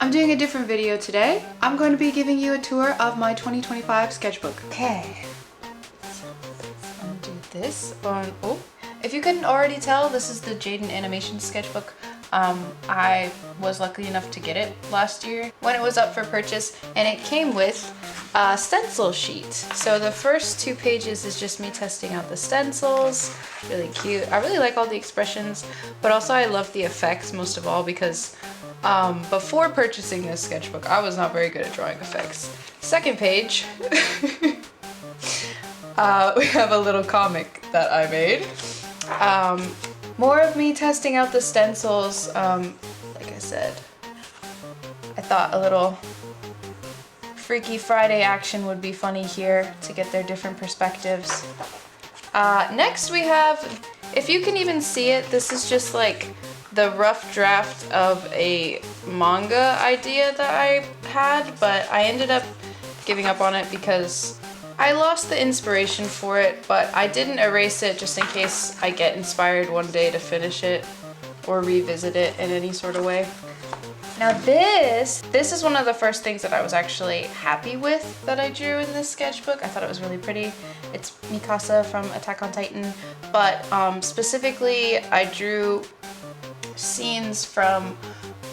I'm doing a different video today. I'm going to be giving you a tour of my 2025 sketchbook. Okay, so I'm gonna do this on, oh, if you couldn't already tell, this is the Jaden Animation sketchbook. I was lucky enough to get it last year when it was up for purchase, and it came with a stencil sheet. So the first 2 pages is just me testing out the stencils. Really cute. I really like all the expressions, but also I love the effects most of all because before purchasing this sketchbook, I was not very good at drawing effects. Second page, we have a little comic that I made. More of me testing out the stencils. Like I said, I thought a little Freaky Friday action would be funny here to get their different perspectives. Next we have, if you can even see it, this is just like the rough draft of a manga idea that I had, but I ended up giving up on it because I lost the inspiration for it, but I didn't erase it just in case I get inspired one day to finish it or revisit it in any sort of way. Now this is one of the first things that I was actually happy with that I drew in this sketchbook. I thought it was really pretty. It's Mikasa from Attack on Titan, but specifically I drew scenes from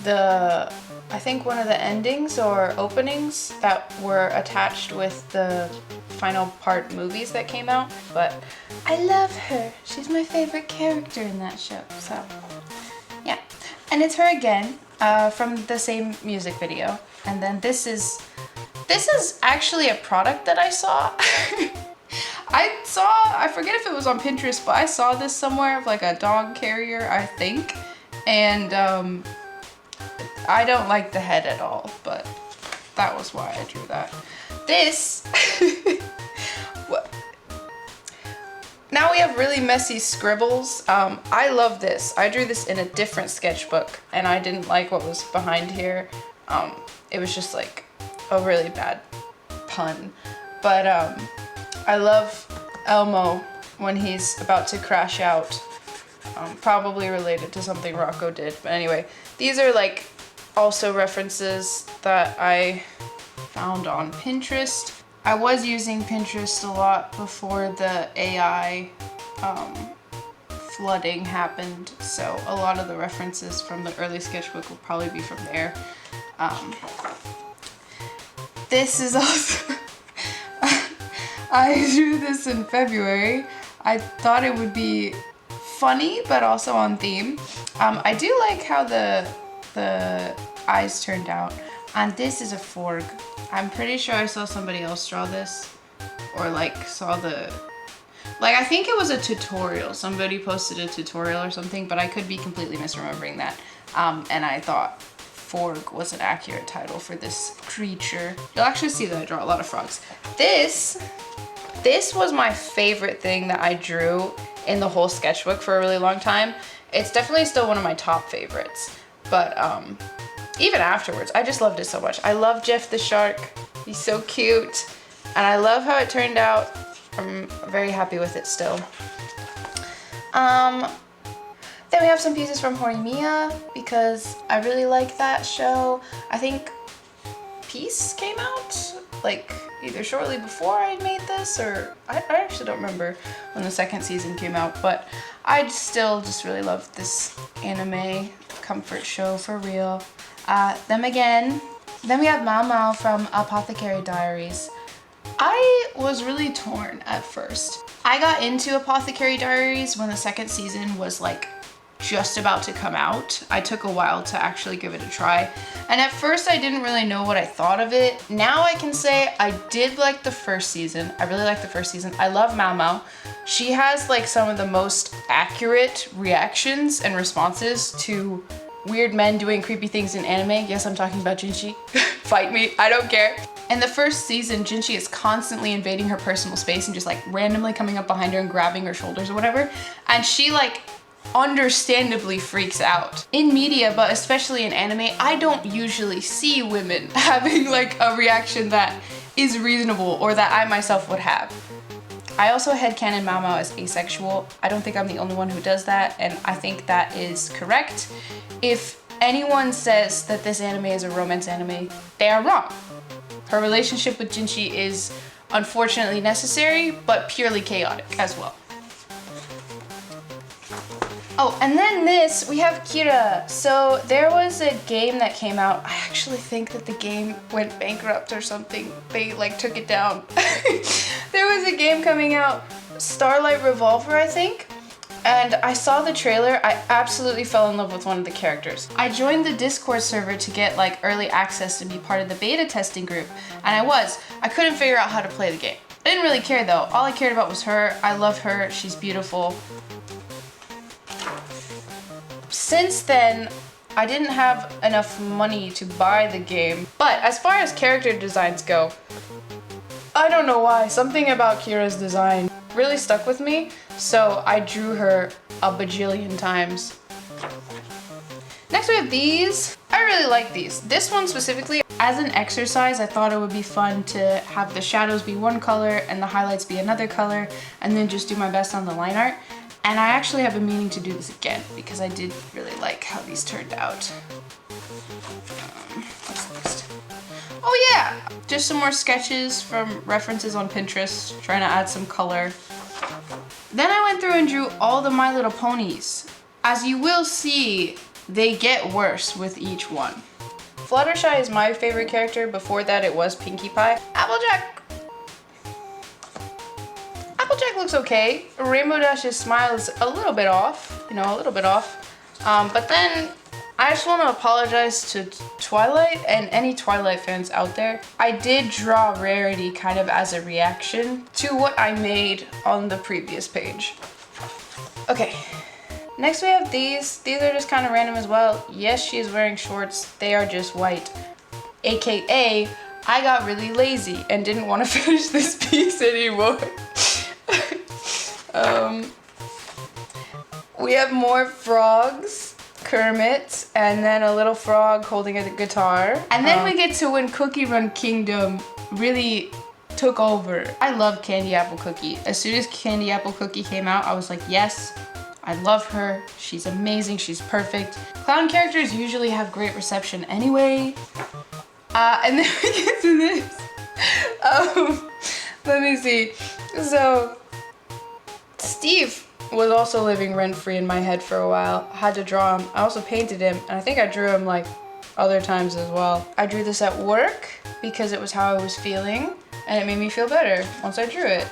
I think one of the endings or openings that were attached with the final part movies that came out. But I love her. She's my favorite character in that show. So yeah, and it's her again from the same music video. And then this is actually a product that I saw. I forget if it was on Pinterest, but I saw this somewhere of like a dog carrier, I think. And I don't like the head at all, but that was why I drew that. This, now we have really messy scribbles. I love this. I drew this in a different sketchbook and I didn't like what was behind here. It was just like a really bad pun. But I love Elmo when he's about to crash out. Probably related to something Rocco did. But anyway, these are like also references that I found on Pinterest. I was using Pinterest a lot before the AI flooding happened, so a lot of the references from the early sketchbook will probably be from there. This is also I drew this in February. I thought it would be funny, but also on theme. I do like how the eyes turned out. And this is a fork. I'm pretty sure I saw somebody else draw this, or like saw I think it was a tutorial. Somebody posted a tutorial or something, but I could be completely misremembering that. And I thought fork was an accurate title for this creature. You'll actually see that I draw a lot of frogs. This was my favorite thing that I drew in the whole sketchbook for a really long time. It's definitely still one of my top favorites, but even afterwards, I just loved it so much. I love Jeff the shark. He's so cute, and I love how it turned out. I'm very happy with it still. Then we have some pieces from Horimiya because I really like that show. I think Peace came out like either shortly before I made this, or I actually don't remember when the second season came out, but I still just really love this anime comfort show for real. Then we have Mao Mao from Apothecary Diaries. I was really torn at first. I got into Apothecary Diaries when the second season was like just about to come out. I took a while to actually give it a try. And at first I didn't really know what I thought of it. Now I can say I did like the first season. I really liked the first season. I love Mao Mao. She has like some of the most accurate reactions and responses to weird men doing creepy things in anime. Yes, I'm talking about Jinshi. Fight me, I don't care. In the first season, Jinshi is constantly invading her personal space and just like randomly coming up behind her and grabbing her shoulders or whatever. And she like understandably freaks out. In media, but especially in anime, I don't usually see women having like a reaction that is reasonable or that I myself would have. I also headcanon Mao Mao as asexual. I don't think I'm the only one who does that, and I think that is correct. If anyone says that this anime is a romance anime, they are wrong. Her relationship with Jinchi is unfortunately necessary, but purely chaotic as well. Oh, and then this, we have Kira. So there was a game that came out. I actually think that the game went bankrupt or something. They like took it down. There was a game coming out, Starlight Revolver, I think. And I saw the trailer, I absolutely fell in love with one of the characters. I joined the Discord server to get like early access to be part of the beta testing group, and I couldn't figure out how to play the game. I didn't really care though, all I cared about was her. I love her, she's beautiful. Since then, I didn't have enough money to buy the game, but as far as character designs go, I don't know why, something about Kira's design really stuck with me, so I drew her a bajillion times. Next we have these. I really like these. This one specifically, as an exercise, I thought it would be fun to have the shadows be one color and the highlights be another color, and then just do my best on the line art. And I actually have been meaning to do this again because I did really like how these turned out. What's next? Oh yeah! Just some more sketches from references on Pinterest, trying to add some color. Then I went through and drew all the My Little Ponies. As you will see, they get worse with each one. Fluttershy is my favorite character. Before that it was Pinkie Pie. Applejack looks okay. Rainbow Dash's smile is a little bit off, but then I just want to apologize to Twilight and any Twilight fans out there. I did draw Rarity kind of as a reaction to what I made on the previous page. Okay, next we have these. These are just kind of random as well. Yes, she is wearing shorts. They are just white. AKA, I got really lazy and didn't want to finish this piece anymore. We have more frogs, Kermit, and then a little frog holding a guitar. And then we get to when Cookie Run Kingdom really took over. I love Candy Apple Cookie. As soon as Candy Apple Cookie came out, I was like, yes, I love her. She's amazing, she's perfect. Clown characters usually have great reception anyway. And then we get to this. Let me see. So, Steve was also living rent-free in my head for a while. I had to draw him. I also painted him, and I think I drew him like other times as well. I drew this at work because it was how I was feeling, and it made me feel better once I drew it.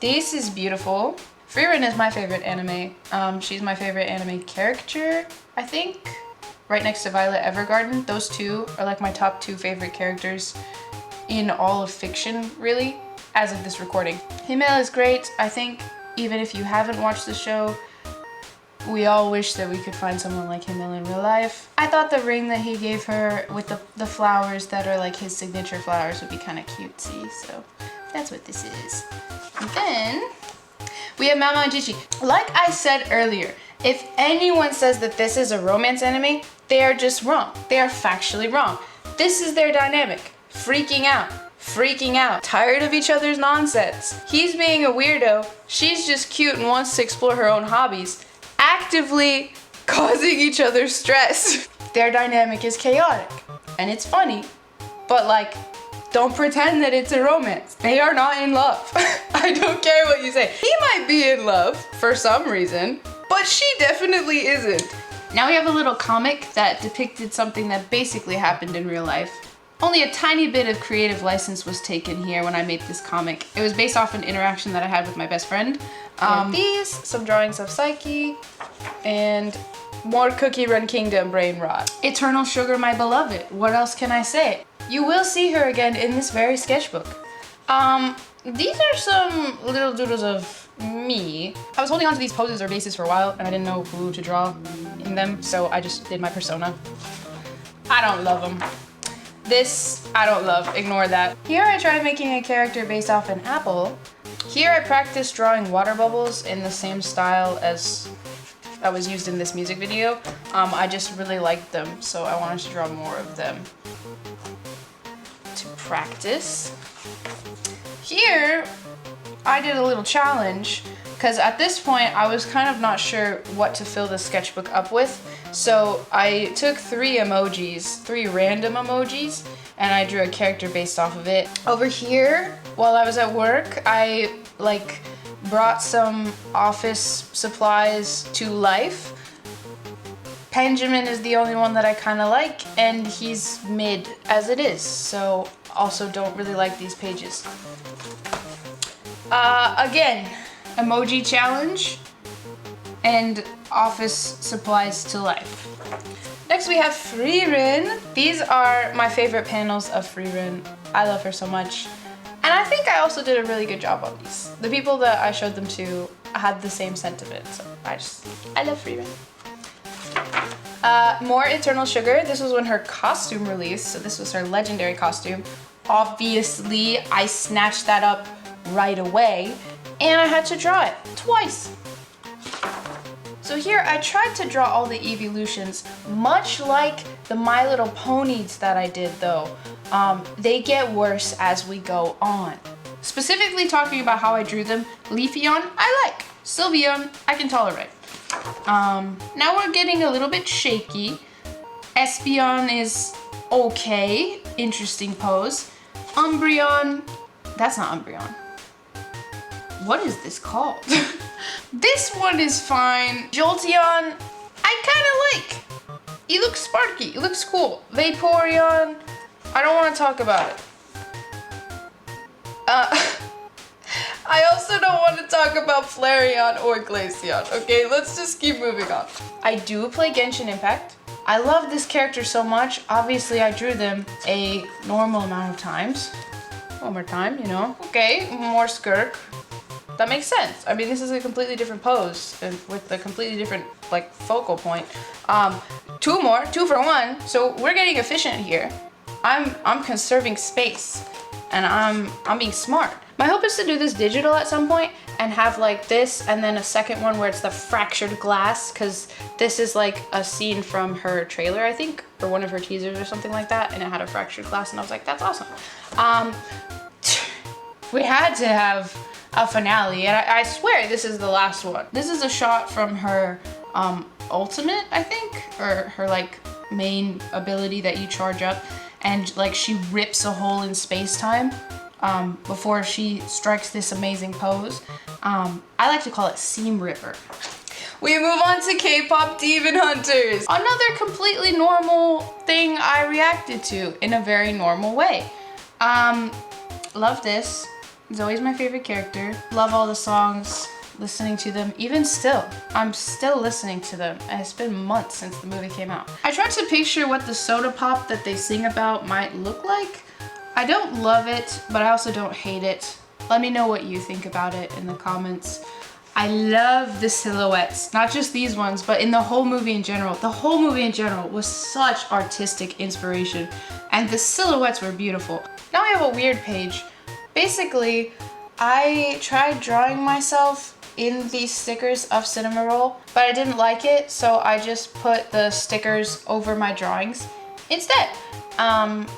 This is beautiful. Frieren is my favorite anime. She's my favorite anime character, I think. Right next to Violet Evergarden. Those two are like my top 2 favorite characters in all of fiction, really, as of this recording. Himmel is great. I think even if you haven't watched the show, we all wish that we could find someone like Himmel in real life. I thought the ring that he gave her with the flowers that are like his signature flowers would be kind of cutesy, so that's what this is. And then we have Mama and Jinchi. Like I said earlier, if anyone says that this is a romance anime, they are just wrong. They are factually wrong. This is their dynamic. Freaking out, tired of each other's nonsense. He's being a weirdo, she's just cute and wants to explore her own hobbies, actively causing each other stress. Their dynamic is chaotic, and it's funny, but like, don't pretend that it's a romance. They are not in love. I don't care what you say. He might be in love for some reason, but she definitely isn't. Now we have a little comic that depicted something that basically happened in real life. Only a tiny bit of creative license was taken here when I made this comic. It was based off an interaction that I had with my best friend. These, some drawings of Psyche, and more Cookie Run Kingdom brain rot. Eternal Sugar, my beloved. What else can I say? You will see her again in this very sketchbook. These are some little doodles of me. I was holding on to these poses or bases for a while, and I didn't know who to draw in them, so I just did my persona. I don't love them. This, I don't love, ignore that. Here I tried making a character based off an apple. Here I practiced drawing water bubbles in the same style as that was used in this music video. I just really liked them, so I wanted to draw more of them to practice. Here, I did a little challenge, because at this point I was kind of not sure what to fill the sketchbook up with. So I took three random emojis, and I drew a character based off of it. Over here, while I was at work, I like brought some office supplies to life. Benjamin is the only one that I kind of like, and he's mid as it is, so also don't really like these pages. Again, emoji challenge and office supplies to life. Next we have Frieren. These are my favorite panels of Frieren. I love her so much. And I think I also did a really good job on these. The people that I showed them to had the same sentiment, so I love Frieren. More Eternal Sugar. This was when her costume released, so this was her legendary costume. Obviously, I snatched that up right away, and I had to draw it twice. So here I tried to draw all the evolutions, much like the My Little Ponies that I did though. They get worse as we go on. Specifically talking about how I drew them, Leafeon I like, Sylveon I can tolerate. Now we're getting a little bit shaky. Espeon is okay, interesting pose. Umbreon, that's not Umbreon. What is this called? This one is fine. Jolteon, I kind of like. He looks sparky, he looks cool. Vaporeon, I don't want to talk about it. I also don't want to talk about Flareon or Glaceon, okay? Let's just keep moving on. I do play Genshin Impact. I love this character so much. Obviously, I drew them a normal amount of times. One more time, you know. Okay, more Skirk. That makes sense. I mean, this is a completely different pose and with a completely different, like, focal point. Two more, 2 for 1. So we're getting efficient here. I'm conserving space, and I'm being smart. My hope is to do this digital at some point and have like this and then a second one where it's the fractured glass, because this is like a scene from her trailer, I think, or one of her teasers or something like that, and it had a fractured glass, and I was like, that's awesome. We had to have a finale, and I swear this is the last one. This is a shot from her ultimate, I think, or her like main ability that you charge up, and like she rips a hole in space-time before she strikes this amazing pose. I like to call it Seam Ripper. We move on to K-pop Demon Hunters. Another completely normal thing I reacted to in a very normal way. Love this. Zoe's my favorite character. Love all the songs, listening to them. Even still, I'm still listening to them, and it's been months since the movie came out. I tried to picture what the soda pop that they sing about might look like. I don't love it, but I also don't hate it. Let me know what you think about it in the comments. I love the silhouettes, not just these ones, but in the whole movie in general. The whole movie in general was such artistic inspiration, and the silhouettes were beautiful. Now I have a weird page. Basically, I tried drawing myself in these stickers of Cinnamoroll, but I didn't like it, so I just put the stickers over my drawings instead. I'm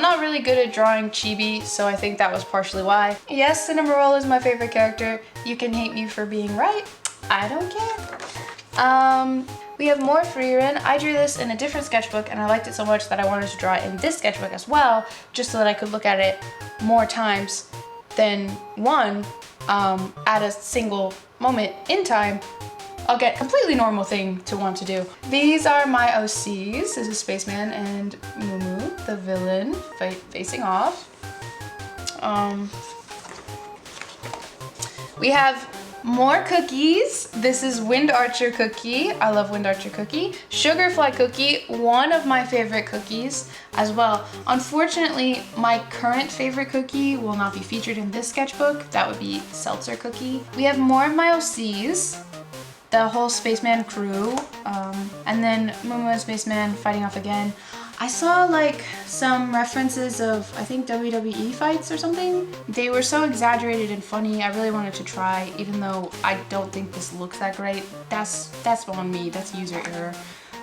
not really good at drawing chibi, so I think that was partially why. Yes, Cinnamoroll is my favorite character. You can hate me for being right. I don't care. We have more Frieren. I drew this in a different sketchbook, and I liked it so much that I wanted to draw it in this sketchbook as well, just so that I could look at it more times than one at a single moment in time. I'll get a completely normal thing to want to do. These are my OCs. This is Spaceman and Mumu, the villain, facing off. We have more cookies. This is Wind Archer Cookie. I love Wind Archer Cookie. Sugarfly Cookie, one of my favorite cookies as well. Unfortunately, my current favorite cookie will not be featured in this sketchbook. That would be Seltzer Cookie. We have more of my OCs. The whole Spaceman crew, and then Mumu and Spaceman fighting off again. I saw like some references of, I think, WWE fights or something. They were so exaggerated and funny. I really wanted to try, even though I don't think this looks that great. That's on me, that's user error.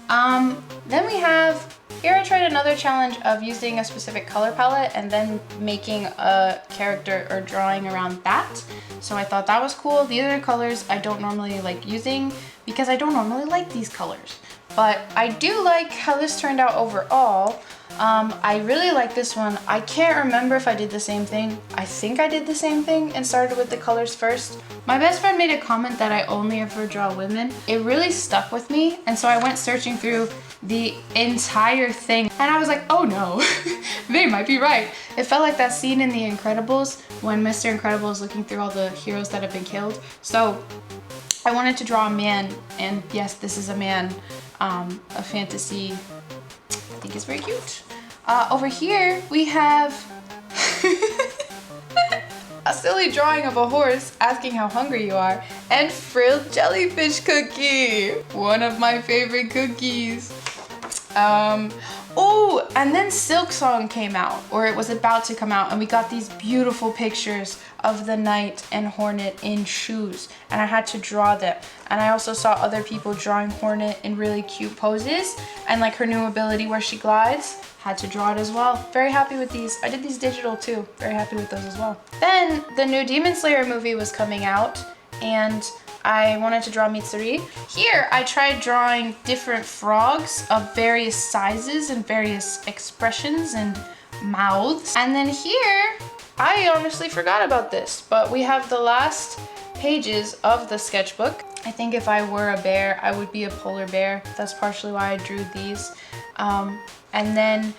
Then we have, here I tried another challenge of using a specific color palette and then making a character or drawing around that. So I thought that was cool. The other colors I don't normally like using because I don't normally like these colors. but I do like how this turned out overall. I really like this one. I can't remember if I did the same thing. I think I did the same thing and started with the colors first. My best friend made a comment that I only ever draw women. It really stuck with me, and so I went searching through the entire thing, and I was like, oh no, they might be right. It felt like that scene in The Incredibles when Mr. Incredible is looking through all the heroes that have been killed. So I wanted to draw a man, and yes, this is a man, a fantasy. I think it's very cute. Over here we have a silly drawing of a horse asking how hungry you are, and frilled jellyfish cookie, one of my favorite cookies. Oh, and then Silk Song came out, or it was about to come out, and we got these beautiful pictures of the knight and Hornet in shoes, and I had to draw them. And I also saw other people drawing Hornet in really cute poses, and like her new ability where she glides, had to draw it as well. Very happy with these. I did these digital too. Very happy with those as well. Then the new Demon Slayer movie was coming out, and I wanted to draw Mitsuri. Here, I tried drawing different frogs of various sizes and various expressions and mouths. And then here, I honestly forgot about this, but we have the last pages of the sketchbook. I think if I were a bear, I would be a polar bear. That's partially why I drew these. And then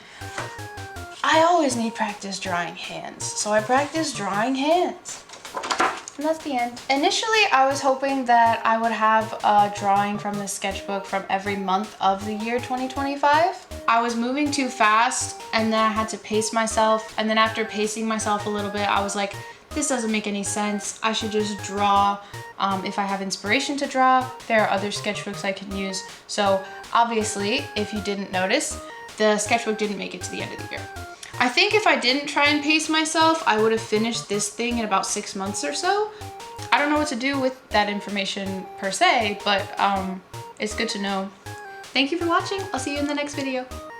I always need practice drawing hands, so I practiced drawing hands. And that's the end. Initially, I was hoping that I would have a drawing from the sketchbook from every month of the year 2025. I was moving too fast, and then I had to pace myself. And then after pacing myself a little bit, I was like, this doesn't make any sense. I should just draw if I have inspiration to draw. There are other sketchbooks I can use. So obviously, if you didn't notice, the sketchbook didn't make it to the end of the year. I think if I didn't try and pace myself, I would have finished this thing in about 6 months or so. I don't know what to do with that information per se, but it's good to know. Thank you for watching. I'll see you in the next video.